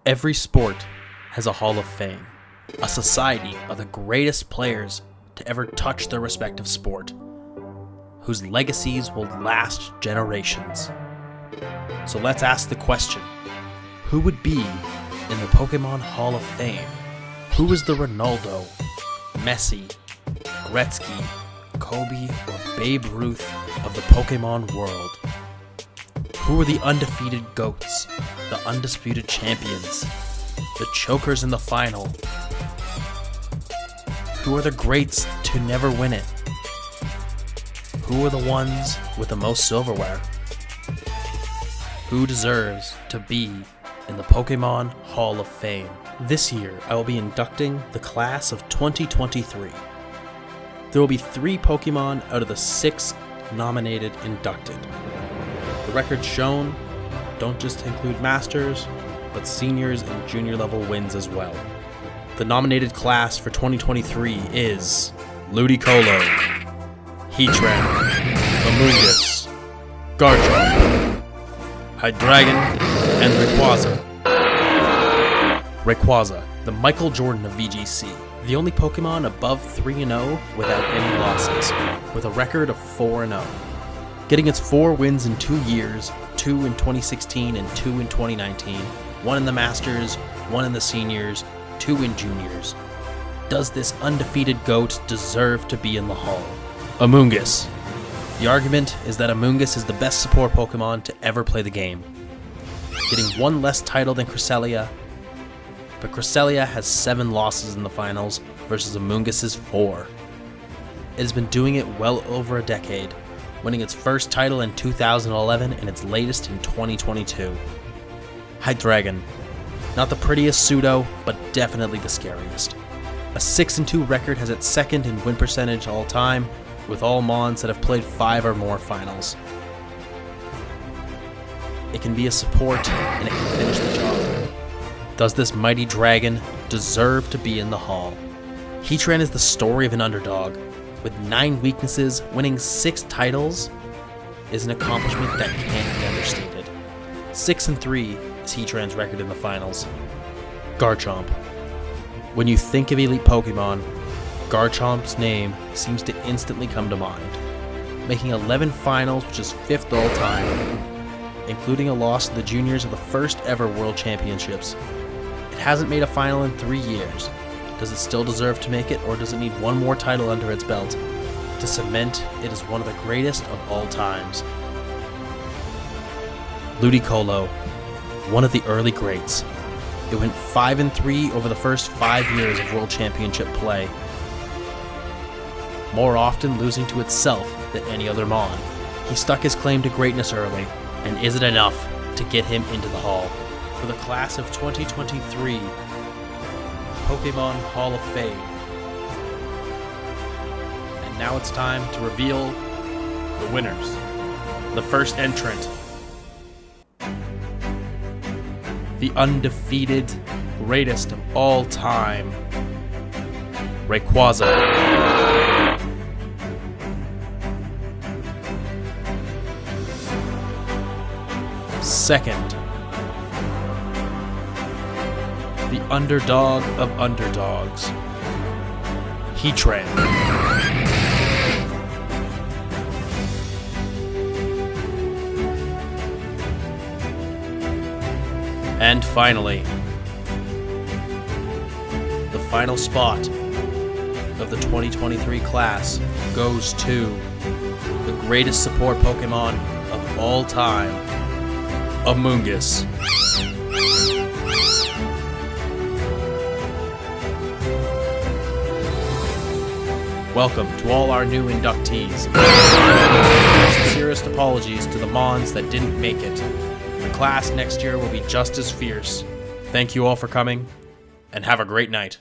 Every sport has a Hall of Fame, a society of the greatest players to ever touch their respective sport, whose legacies will last generations. So let's ask the question, who would be in the Pokemon Hall of Fame? Who is the Ronaldo, Messi, Gretzky, Kobe, or Babe Ruth of the Pokemon world? Who are the undefeated GOATs, the undisputed champions, the chokers in the final? Who are the greats to never win it? Who are the ones with the most silverware? Who deserves to be in the Pokemon Hall of Fame? This year, I will be inducting the class of 2023. There will be 3 Pokemon out of the 6 nominated inducted. The records shown don't just include Masters, but seniors and junior level wins as well. The nominated class for 2023 is Ludicolo, Heatran, Amoonguss, Garchomp, Hydreigon, and Rayquaza. Rayquaza, the Michael Jordan of VGC, the only Pokemon above 3-0 without any losses, with a record of 4-0. Getting its 4 wins in 2 years, 2 in 2016 and 2 in 2019, 1 in the Masters, 1 in the Seniors, 2 in Juniors. Does this undefeated GOAT deserve to be in the Hall? Amoonguss. The argument is that Amoonguss is the best support Pokemon to ever play the game, getting 1 less title than Cresselia, but Cresselia has 7 losses in the finals versus Amoonguss's 4. It has been doing it well over a decade, winning its first title in 2011 and its latest in 2022. Hydreigon. Not the prettiest pseudo, but definitely the scariest. A 6-2 record has its second in win percentage all time, with all Mons that have played 5 or more finals. It can be a support, and it can finish the job. Does this mighty dragon deserve to be in the Hall? Heatran is the story of an underdog. With 9 weaknesses, winning 6 titles is an accomplishment that can't be understated. 6-3 is Heatran's record in the finals. Garchomp. When you think of elite Pokemon, Garchomp's name seems to instantly come to mind, making 11 finals, which is 5th all time, including a loss to the juniors of the first ever World Championships. It hasn't made a final in 3 years. Does it still deserve to make it, or does it need 1 more title under its belt to cement it as one of the greatest of all times? Ludicolo, one of the early greats. It went 5-3 over the first 5 years of World Championship play, more often losing to itself than any other Mon. He stuck his claim to greatness early, and is it enough to get him into the Hall? For the class of 2023, Pokemon Hall of Fame. And now it's time to reveal the winners. The first entrant, the undefeated greatest of all time, Rayquaza. Second, the underdog of underdogs, Heatran. And finally, the final spot of the 2023 class goes to the greatest support Pokemon of all time, Amoonguss. Welcome to all our new inductees. My sincerest apologies to the Mons that didn't make it. The class next year will be just as fierce. Thank you all for coming, and have a great night.